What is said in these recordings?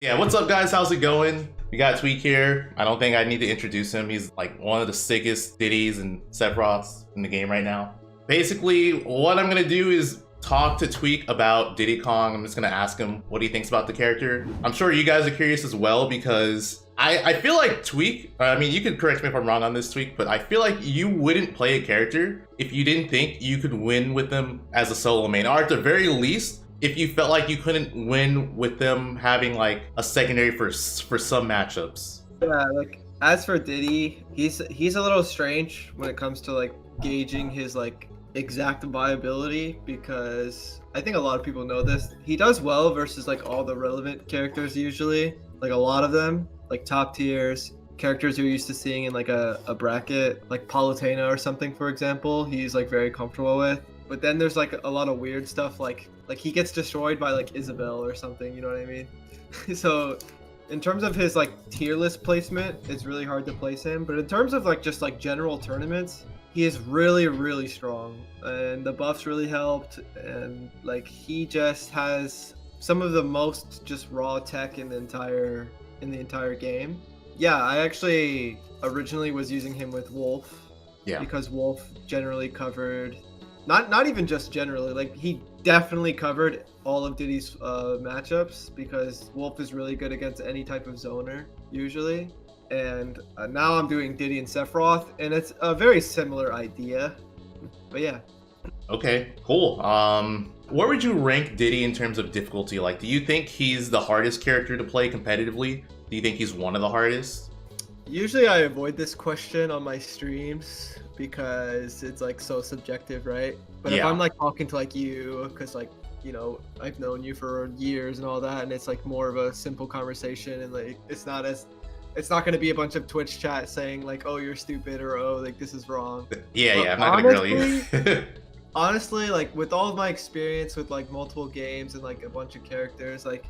Yeah, what's up, guys? How's it going? We got Tweek here. I don't think I need to introduce him. He's like one of the sickest Diddy's and Sephiroths in the game right now. Basically, what I'm gonna do is talk to Tweek about Diddy Kong. I'm just gonna ask him what he thinks about the character. I'm sure you guys are curious as well because I feel like Tweek, I mean, you can correct me if I'm wrong on this, Tweek, but I feel like you wouldn't play a character if you didn't think you could win with them as a solo main, or at the very least, if you felt like you couldn't win with them having like a secondary for some matchups. Yeah, like as for Diddy, he's a little strange when it comes to like gauging his like exact viability, because I think a lot of people know this. He does well versus like all the relevant characters usually, like a lot of them, like top tiers, characters you're used to seeing in like a bracket, like Palutena or something, for example, he's like very comfortable with. But then there's like a lot of weird stuff, like he gets destroyed by like Isabel or something, you know what I mean? So in terms of his like tier list placement, it's really hard to place him. But in terms of like just like general tournaments, he is really strong, and the buffs really helped, and like he just has some of the most just raw tech in the entire game. Yeah, I actually originally was using him with Wolf. Yeah. Because Wolf generally covered, not even just generally, like he definitely covered all of Diddy's matchups, because Wolf is really good against any type of zoner usually. And now I'm doing Diddy and Sephiroth, and it's a very similar idea. But yeah. Okay, cool. Where would you rank Diddy in terms of difficulty? Like, do you think he's the hardest character to play competitively? Do you think he's one of the hardest? Usually I avoid this question on my streams because it's like so subjective, right? But if I'm like talking to like you, because like, you know, I've known you for years and all that, and it's like more of a simple conversation, and like it's not going to be a bunch of Twitch chat saying like, oh, you're stupid, or oh, like this is wrong. Yeah, I'm not gonna grill you. Honestly, like with all of my experience with like multiple games and like a bunch of characters, like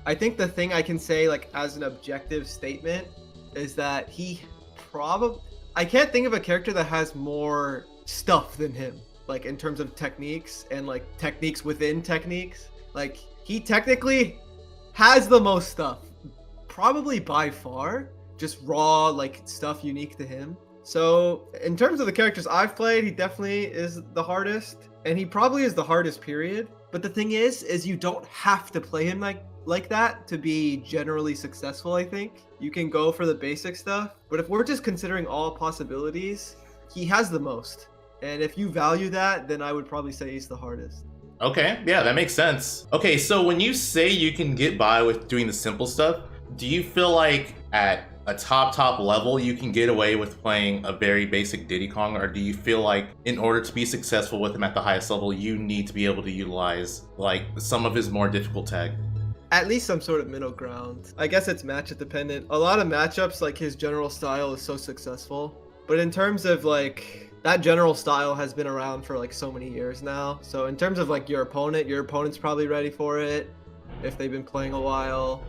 I think the thing I can say like as an objective statement is that he probably, I can't think of a character that has more stuff than him, like in terms of techniques and like techniques within techniques. Like he technically has the most stuff, probably by far, just raw like stuff unique to him. So in terms of the characters I've played, he definitely is the hardest, and he probably is the hardest, period. But the thing is you don't have to play him like that to be generally successful. I think you can go for the basic stuff, but if we're just considering all possibilities, he has the most. And if you value that, then I would probably say he's the hardest. Okay, yeah, that makes sense. Okay, so when you say you can get by with doing the simple stuff, do you feel like at a top level you can get away with playing a very basic Diddy Kong, or do you feel like in order to be successful with him at the highest level you need to be able to utilize like some of his more difficult tech? At least some sort of middle ground. I guess it's matchup dependent. A lot of matchups, like his general style is so successful, but in terms of like that general style has been around for like so many years now. So in terms of like your opponent's probably ready for it if they've been playing a while.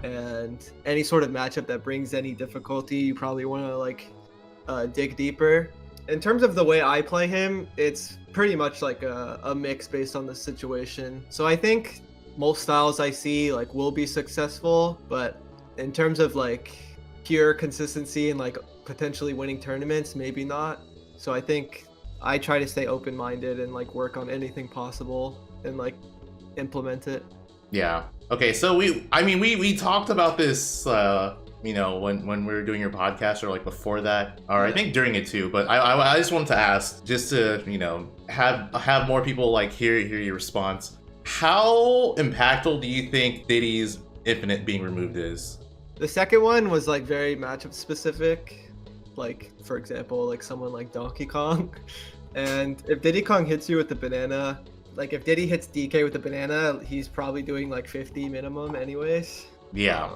And any sort of matchup that brings any difficulty, you probably want to like dig deeper. In terms of the way I play him, it's pretty much like a mix based on the situation. So I think most styles I see like will be successful, but in terms of like pure consistency and like potentially winning tournaments, maybe not. So I think I try to stay open-minded and like work on anything possible and like implement it. Yeah. Okay, so we talked about this, you know, when we were doing your podcast, or like before that, or I think during it too. But I just wanted to ask, just to, you know, have more people like hear your response. How impactful do you think Diddy's infinite being removed is? The second one was like very matchup specific. Like for example, like someone like Donkey Kong, and if Diddy Kong hits you with the banana. Like if Diddy hits DK with the banana, he's probably doing like 50 minimum anyways. Yeah.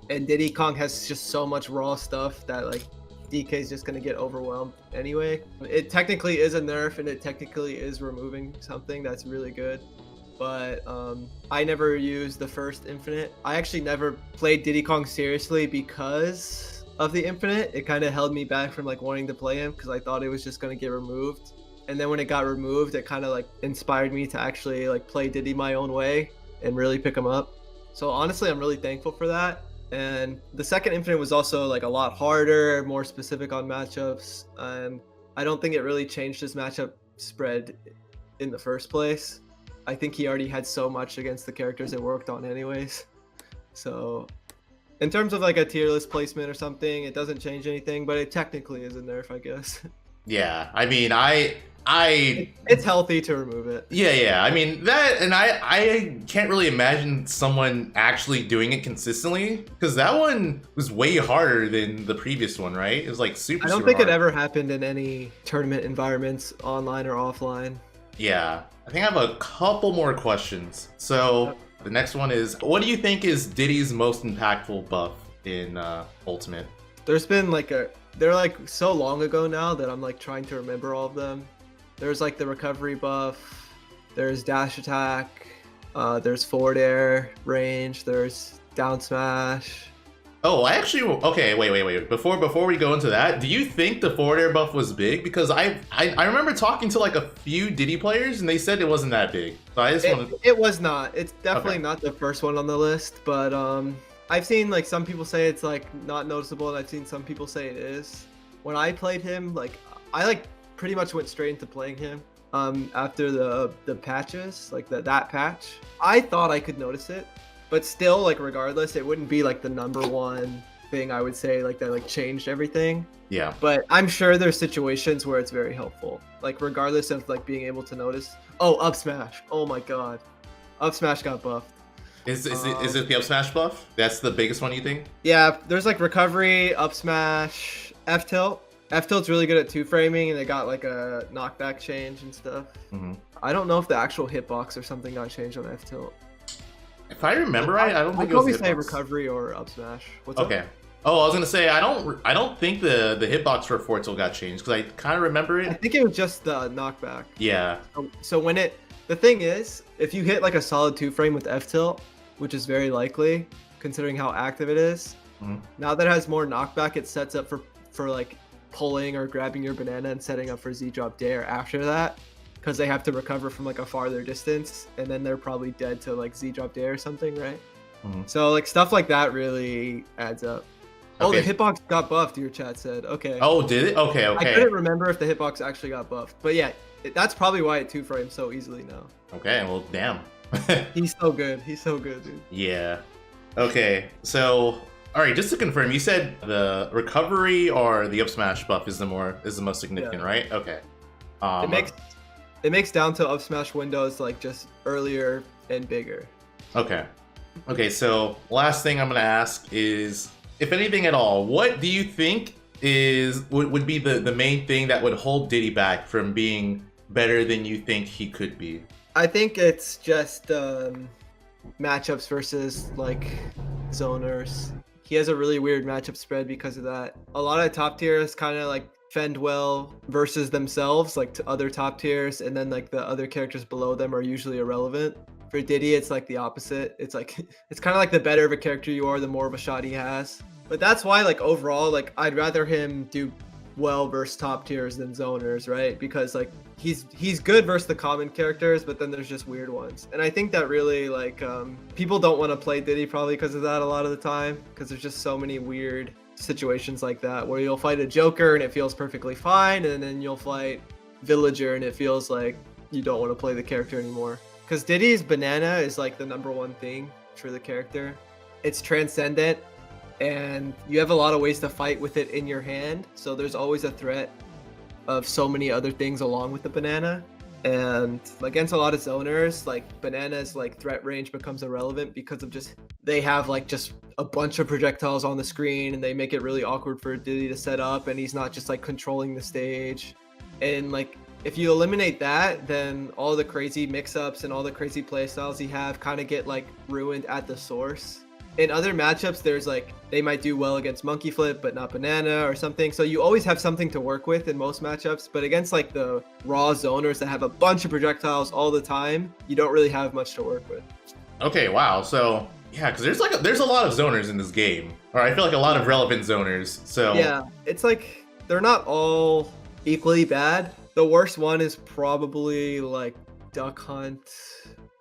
And Diddy Kong has just so much raw stuff that like DK is just gonna get overwhelmed anyway. It technically is a nerf, and it technically is removing something that's really good. But I never used the first infinite. I actually never played Diddy Kong seriously because of the infinite. It kind of held me back from like wanting to play him because I thought it was just gonna get removed. And then when it got removed, it kind of like inspired me to actually like play Diddy my own way and really pick him up. So honestly, I'm really thankful for that. And the second Infinite was also like a lot harder, more specific on matchups, and I don't think it really changed his matchup spread in the first place. I think he already had so much against the characters it worked on anyways. So in terms of like a tier list placement or something, it doesn't change anything, but it technically is a nerf, I guess. Yeah, I mean, It's healthy to remove it. yeah. I mean that, and I can't really imagine someone actually doing it consistently because that one was way harder than the previous one, right? It was like super. I don't super think hard. it ever happened in any tournament environments, online or offline. Yeah, I think I have a couple more questions. So the next one is, what do you think is Diddy's most impactful buff in Ultimate? There's been like they're like so long ago now that I'm like trying to remember all of them. There's like the recovery buff, there's dash attack, there's forward air range, there's down smash. Oh, I actually, okay, wait. Before we go into that, do you think the forward air buff was big? Because I remember talking to like a few Diddy players and they said it wasn't that big. So I just wanted. It was not. It's definitely Okay. not the first one on the list, but I've seen like some people say it's like not noticeable, and I've seen some people say it is. When I played him, like I like pretty much went straight into playing him after the patches, like that patch. I thought I could notice it, but still, like regardless, it wouldn't be like the number one thing I would say like that like changed everything. Yeah. But I'm sure there's situations where it's very helpful, like regardless of like being able to notice. Oh, up smash! Oh my god, up smash got buffed. Is it the up smash buff? That's the biggest one you think? Yeah, there's like recovery, up smash, F tilt. F tilt's really good at two framing, and they got like a knockback change and stuff. Mm-hmm. I don't know if the actual hitbox or something got changed on F tilt. If I remember right, I don't think I'd it was probably the say hitbox. recovery or up smash. What's Okay. up? Oh, I was gonna say I don't think the hitbox for forward tilt got changed because I kind of remember I it. think it was just the knockback. Yeah. So when the thing is, if you hit like a solid two frame with F tilt, which is very likely considering how active it is, Mhm. now that it has more knockback, it sets up for like pulling or grabbing your banana and setting up for Z drop dare after that, because they have to recover from like a farther distance, and then they're probably dead to like Z drop dare or something, right? Mhm. So like stuff like that really adds up. Oh, Okay. the hitbox got buffed, your chat said. Okay. Oh, did it? Okay. I couldn't remember if the hitbox actually got buffed, but yeah, that's probably why it two frames so easily now. Okay. Well, damn. He's so good. He's so good, dude. Yeah. Okay. So, all right. Just to confirm, you said the recovery or the up smash buff is the most significant, right? Okay. It makes down to up smash windows like just earlier and bigger. Okay. Okay. So, last thing I'm gonna ask is, if anything at all, what do you think would be the main thing that would hold Diddy back from being better than you think he could be? I think it's just matchups versus like zoners. He has a really weird matchup spread because of that. A lot of top tiers kind of like fend well versus themselves, like to other top tiers, and then like the other characters below them are usually irrelevant. For Diddy, it's like the opposite. It's like it's kind of like the better of a character you are, the more of a shot he has. But that's why like overall, like I'd rather him do well versus top tiers than zoners, right? Because like he's good versus the common characters, but then there's just weird ones. And I think that really like people don't want to play Diddy probably because of that a lot of the time, because there's just so many weird situations like that where you'll fight a Joker and it feels perfectly fine, and then you'll fight Villager and it feels like you don't want to play the character anymore. Because Diddy's banana is like the number one thing for the character. It's transcendent, and you have a lot of ways to fight with it in your hand, so there's always a threat of so many other things along with the banana. And against a lot of zoners, like banana's like threat range becomes irrelevant because of just they have like just a bunch of projectiles on the screen, and they make it really awkward for Diddy to set up, and he's not just like controlling the stage. And like if you eliminate that, then all the crazy mix-ups and all the crazy playstyles you have kind of get like ruined at the source. In other matchups, there's like they might do well against monkey flip but not banana or something, so you always have something to work with in most matchups. But against like the raw zoners that have a bunch of projectiles all the time, you don't really have much to work with. Okay. Wow. So yeah, because there's a lot of zoners in this game, or I feel like a lot of relevant zoners. So Yeah, it's like they're not all equally bad. The worst one is probably like Duck Hunt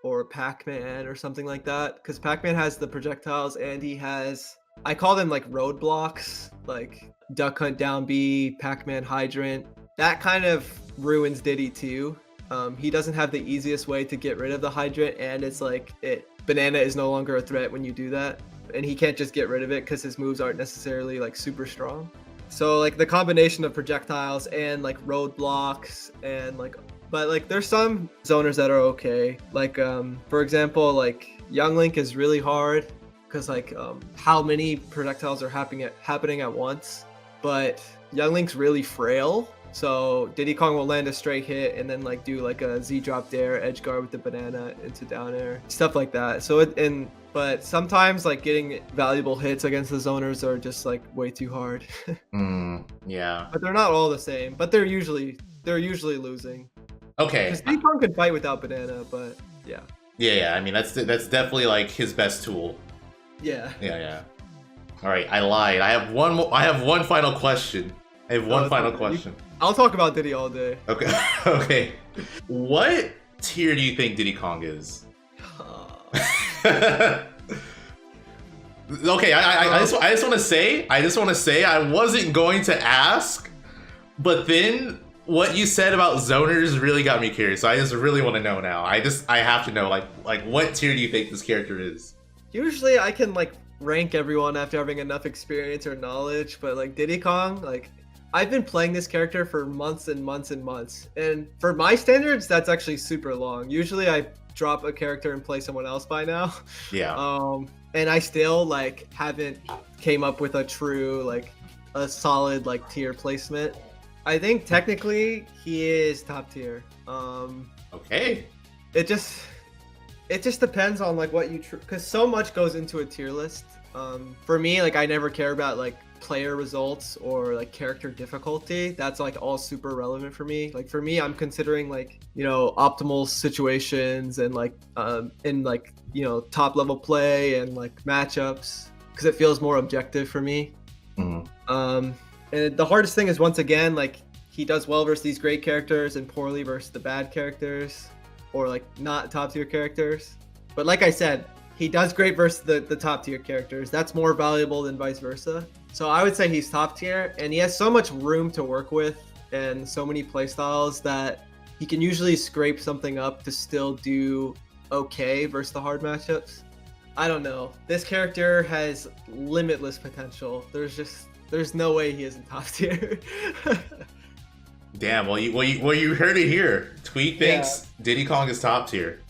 or Pac-Man or something like that. Because Pac-Man has the projectiles and he has, I call them like roadblocks, like Duck Hunt Down B, Pac-Man Hydrant. That kind of ruins Diddy too. He doesn't have the easiest way to get rid of the hydrant, and it's like banana is no longer a threat when you do that, and he can't just get rid of it because his moves aren't necessarily like super strong. So like the combination of projectiles and like roadblocks and like, but like there's some zoners that are okay. Like for example, like Young Link is really hard because like how many projectiles are happening at once, but Young Link's really frail. So Diddy Kong will land a straight hit and then like do like a Z drop dare, edge guard with the banana into down air, stuff like that. So but sometimes like getting valuable hits against the zoners are just like way too hard. Yeah. But they're not all the same. But they're usually losing. Okay. Because Diddy Kong can fight without banana, but yeah. Yeah. I mean that's definitely like his best tool. Yeah. Yeah. All right, I lied. I have one final question. I'll talk about Diddy all day. Okay. Okay. What tier do you think Diddy Kong is? Okay, I just want to say I wasn't going to ask, but then what you said about zoners really got me curious. So I just really want to know now. I have to know like what tier do you think this character is? Usually I can like rank everyone after having enough experience or knowledge, but like Diddy Kong, like I've been playing this character for months and months and months, and for my standards that's actually super long. Usually I drop a character and play someone else by now. Yeah. And I still like haven't came up with a true like a solid like tier placement. I think technically he is top tier. Okay. It just depends on like what you because so much goes into a tier list. For me, like I never care about like player results or like character difficulty. That's like all super relevant for me. Like for me, I'm considering like, you know, optimal situations and like in like, you know, top level play and like matchups because it feels more objective for me. And the hardest thing is, once again, like he does well versus these great characters and poorly versus the bad characters or like not top tier characters. But like I said, he does great versus the top tier characters. That's more valuable than vice versa. So I would say he's top tier, and he has so much room to work with and so many playstyles that he can usually scrape something up to still do okay versus the hard matchups. I don't know. This character has limitless potential. There's no way he isn't top tier. Damn, well you heard it here. Tweek thinks Diddy Kong is top tier.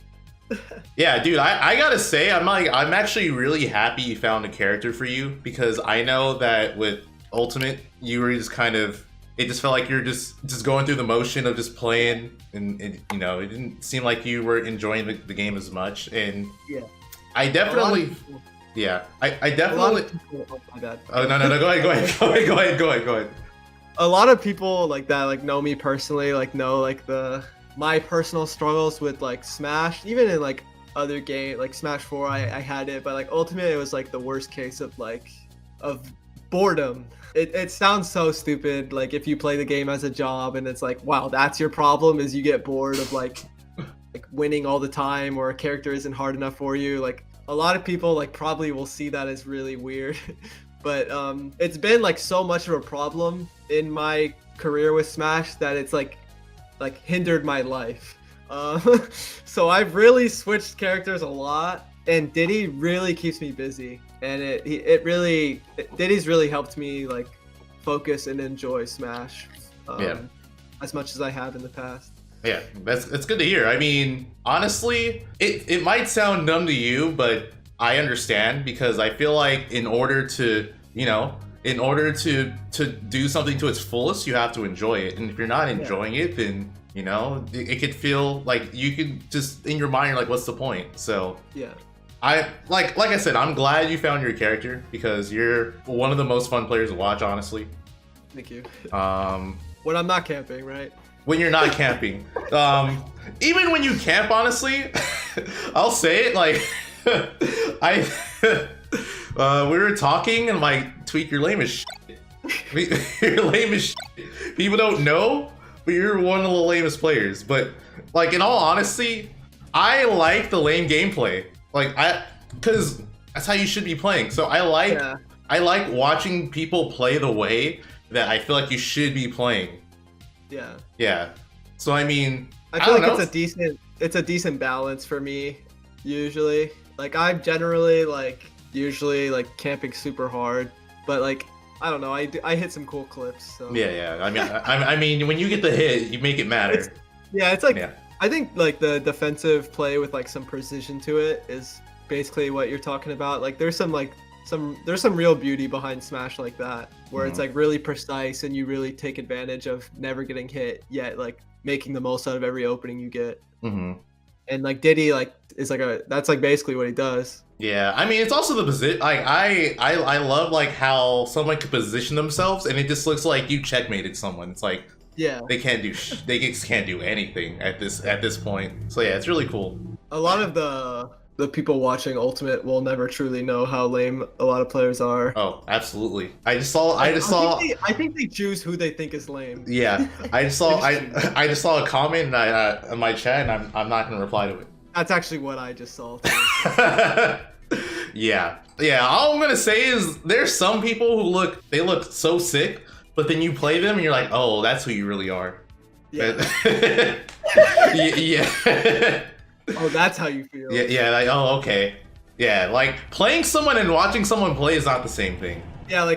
Yeah, dude, I gotta say, I'm actually really happy you found a character for you, because I know that with Ultimate, you were just kind of, it just felt like you're just going through the motion of just playing, and you know, it didn't seem like you were enjoying the game as much, and yeah. I definitely, I definitely. Oh my god. Oh no, go ahead. A lot of people like that, like know me personally, like know like my personal struggles with like Smash, even in like other game like Smash 4, I had it, but like Ultimate, it was like the worst case of boredom. It sounds so stupid, like if you play the game as a job and it's like, wow, that's your problem, is you get bored of like winning all the time, or a character isn't hard enough for you. Like a lot of people like probably will see that as really weird. But it's been like so much of a problem in my career with Smash that it's like hindered my life. So I've really switched characters a lot, and Diddy really keeps me busy, and Diddy's really helped me like focus and enjoy Smash as much as I have in the past. Yeah, that's good to hear. I mean, honestly, it might sound dumb to you, but I understand, because I feel like in order to do something to its fullest, you have to enjoy it. And if you're not enjoying it, then, you know, it could feel like you could just, in your mind, you're like, what's the point? So yeah. I like I said, I'm glad you found your character, because you're one of the most fun players to watch, honestly. Thank you. When I'm not camping, right? When you're not camping. Even when you camp, honestly, I'll say it, like, we were talking and like, Tweek, you're lame as shit. You're lame as shit. People don't know, but you're one of the lamest players. But like, in all honesty, I like the lame gameplay. Because that's how you should be playing. So I like watching people play the way that I feel like you should be playing. Yeah. Yeah. So I mean, I feel like it's a decent balance for me usually. Like I'm generally usually camping super hard, but I don't know, I hit some cool clips. So. Yeah. I mean, when you get the hit, you make it matter. I think the defensive play with some precision to it is basically what you're talking about. Like there's some real beauty behind Smash like that, where it's really precise and you really take advantage of never getting hit yet making the most out of every opening you get. And Diddy is that's basically what he does. Yeah, I mean it's also the position. I love how someone could position themselves and it just looks like you checkmated someone. It's they can't do they just can't do anything at this point. So yeah, it's really cool. A lot of the people watching Ultimate will never truly know how lame a lot of players are. Oh, absolutely. I think they choose who they think is lame. Yeah, I just saw a comment in my chat, and I'm not gonna reply to it. That's actually what I just saw. Yeah. All I'm gonna say is there's some people who look so sick, but then you play them and you're like, oh, that's who you really are. Yeah. Yeah. Oh, that's how you feel. Yeah, oh, okay. Yeah, playing someone and watching someone play is not the same thing. Yeah,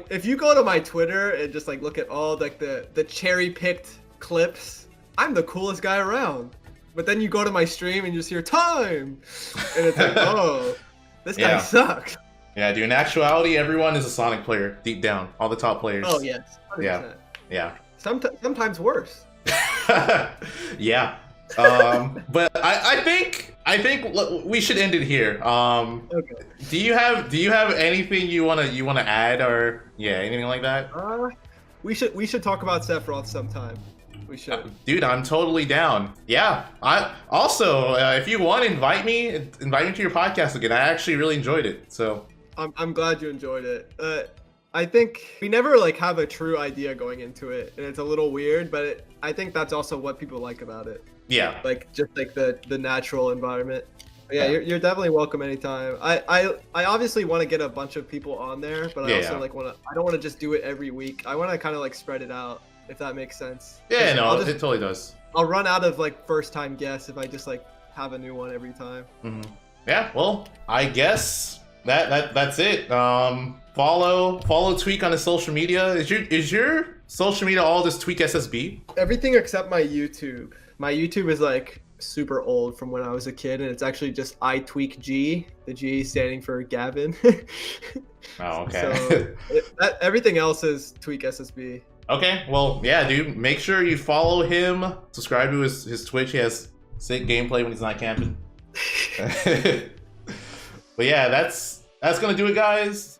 if you go to my Twitter and just look at all the cherry-picked clips, I'm the coolest guy around. But then you go to my stream and you just hear time, and it's oh, this guy sucks. Yeah, dude. In actuality, everyone is a Sonic player deep down. All the top players. Oh yes. 100%. Yeah. Sometimes worse. Yeah. But I think we should end it here. Okay. Do you have anything you wanna add or anything like that? We should talk about Sephiroth sometime. We should. Dude, I'm totally down. Yeah. I also, if you want, invite me to your podcast again. I actually really enjoyed it. So I'm glad you enjoyed it. I think we never have a true idea going into it, and it's a little weird, but I think that's also what people like about it. Yeah. Just the natural environment. But yeah, you're definitely welcome anytime. I obviously want to get a bunch of people on there, but I also I don't want to just do it every week. I want to kind of spread it out, if that makes sense. Yeah, no, it totally does. I'll run out of first time guests if I just have a new one every time. Yeah, well, I guess that's it. Follow Tweek on his social media. Is your social media all just Tweek SSB? Everything except my YouTube. My YouTube is super old from when I was a kid, and it's actually just iTweekG. The G standing for Gavin. Oh, okay. So everything else is Tweek SSB. Okay, well, yeah, dude. Make sure you follow him. Subscribe to his Twitch. He has sick gameplay when he's not camping. But yeah, that's gonna do it, guys.